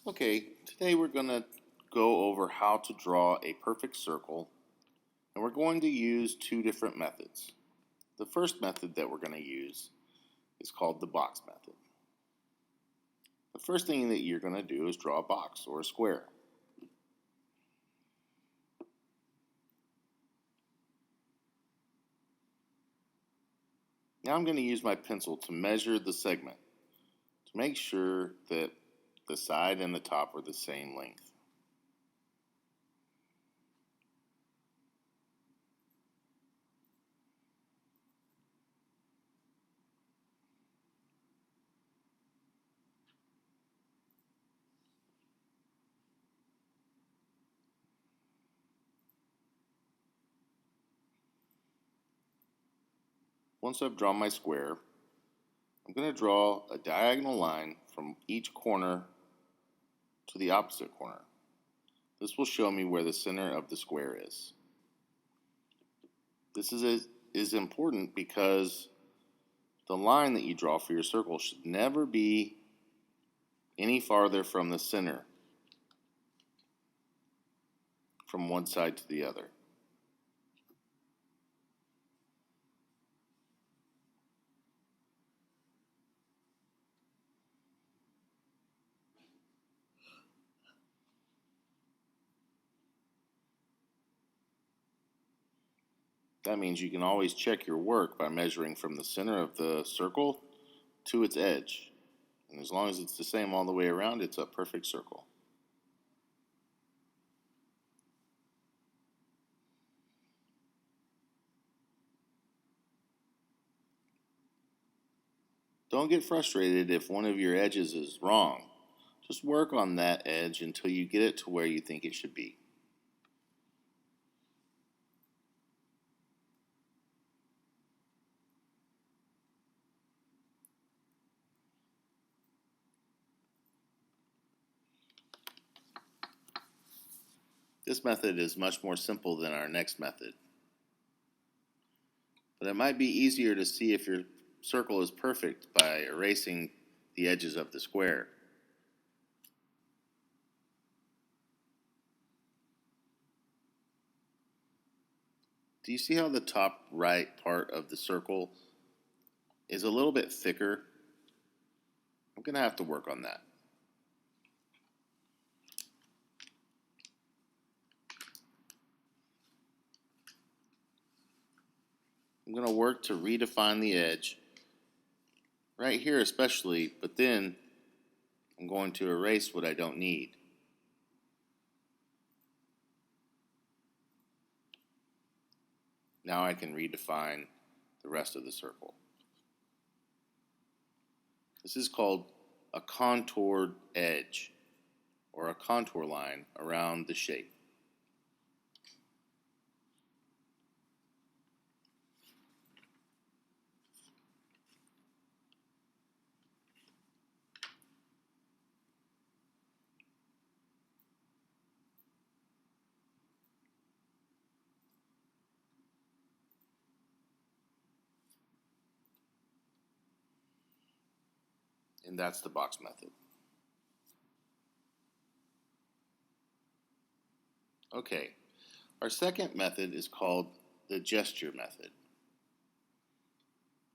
Okay, today we're going to go over how to draw a perfect circle, and we're going to use two different methods. The first method that we're going to use is called the box method. The first thing that you're going to do is draw a box or a square. Now I'm going to use my pencil to measure the segment to make sure that the side and the top are the same length. Once I've drawn my square, I'm going to draw a diagonal line from each corner to the opposite corner. This will show me where the center of the square is. This is important because the line that you draw for your circle should never be any farther from the center from one side to the other. That means you can always check your work by measuring from the center of the circle to its edge. And as long as it's the same all the way around, it's a perfect circle. Don't get frustrated if one of your edges is wrong. Just work on that edge until you get it to where you think it should be. This method is much more simple than our next method, but it might be easier to see if your circle is perfect by erasing the edges of the square. Do you see how the top right part of the circle is a little bit thicker? I'm going to have to work on that. I'm going to work to redefine the edge, right here especially, but then I'm going to erase what I don't need. Now I can redefine the rest of the circle. This is called a contoured edge, or a contour line around the shape. And that's the box method. Okay, our second method is called the gesture method.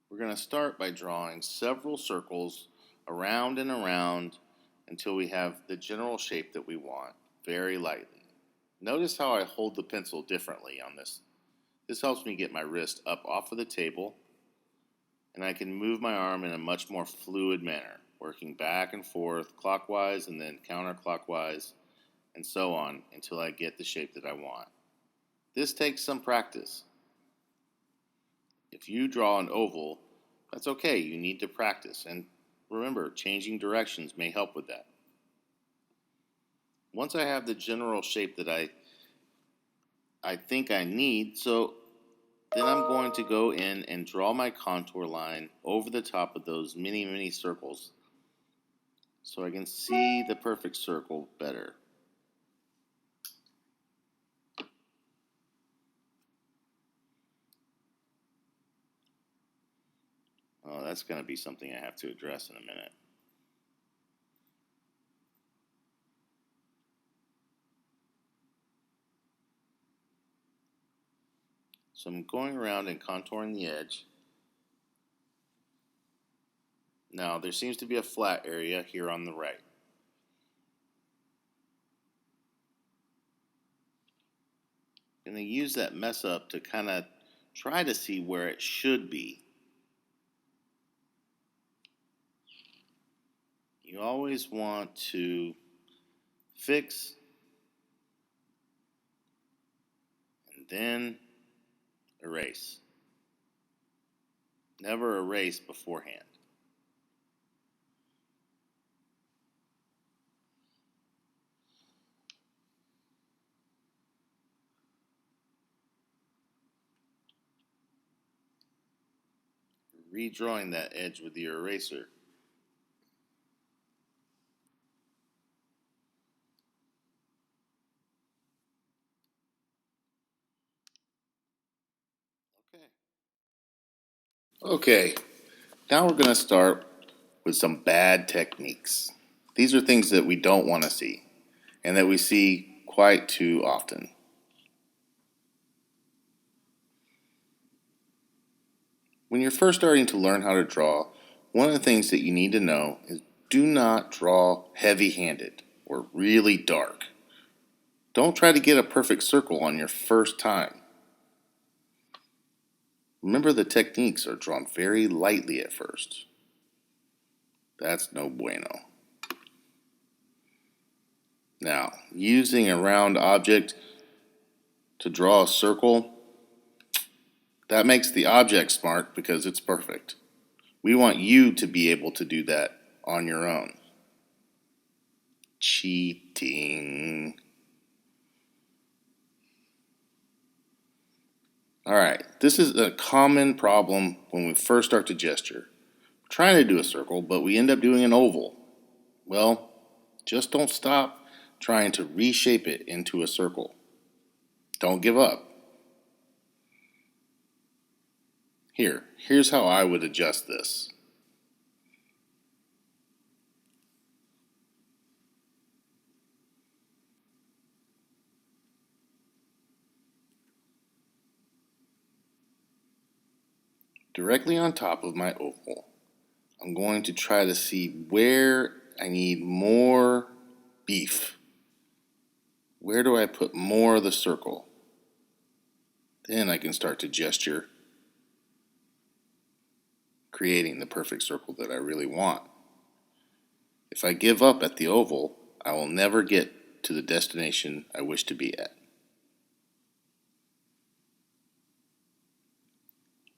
We're going to start by drawing several circles around and around until we have the general shape that we want, very lightly. Notice how I hold the pencil differently on this. This helps me get my wrist up off of the table, and I can move my arm in a much more fluid manner, working back and forth, clockwise and then counterclockwise, and so on until I get the shape that I want. This takes some practice. If you draw an oval, that's okay, you need to practice, and remember, changing directions may help with that. Once I have the general shape that I think I need, so then I'm going to go in and draw my contour line over the top of those many circles so I can see the perfect circle better. Oh, that's going to be something I have to address in a minute. So I'm going around and contouring the edge. Now there seems to be a flat area here on the right. I'm going to use that mess up to kind of try to see where it should be. You always want to fix and then erase. Never erase beforehand. Redrawing that edge with your eraser. Okay, now we're going to start with some bad techniques. These are things that we don't want to see and that we see quite too often. When you're first starting to learn how to draw, one of the things that you need to know is do not draw heavy-handed or really dark. Don't try to get a perfect circle on your first time. Remember, the techniques are drawn very lightly at first. That's no bueno. Now, using a round object to draw a circle, that makes the object smart because it's perfect. We want you to be able to do that on your own. Cheating. Alright, this is a common problem when we first start to gesture. We're trying to do a circle, but we end up doing an oval. Well, just don't stop trying to reshape it into a circle. Don't give up. Here's how I would adjust this. Directly on top of my oval, I'm going to try to see where I need more beef. Where do I put more of the circle? Then I can start to gesture, creating the perfect circle that I really want. If I give up at the oval, I will never get to the destination I wish to be at.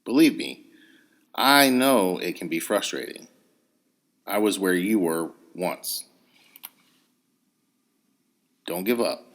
Believe me, I know it can be frustrating. I was where you were once. Don't give up.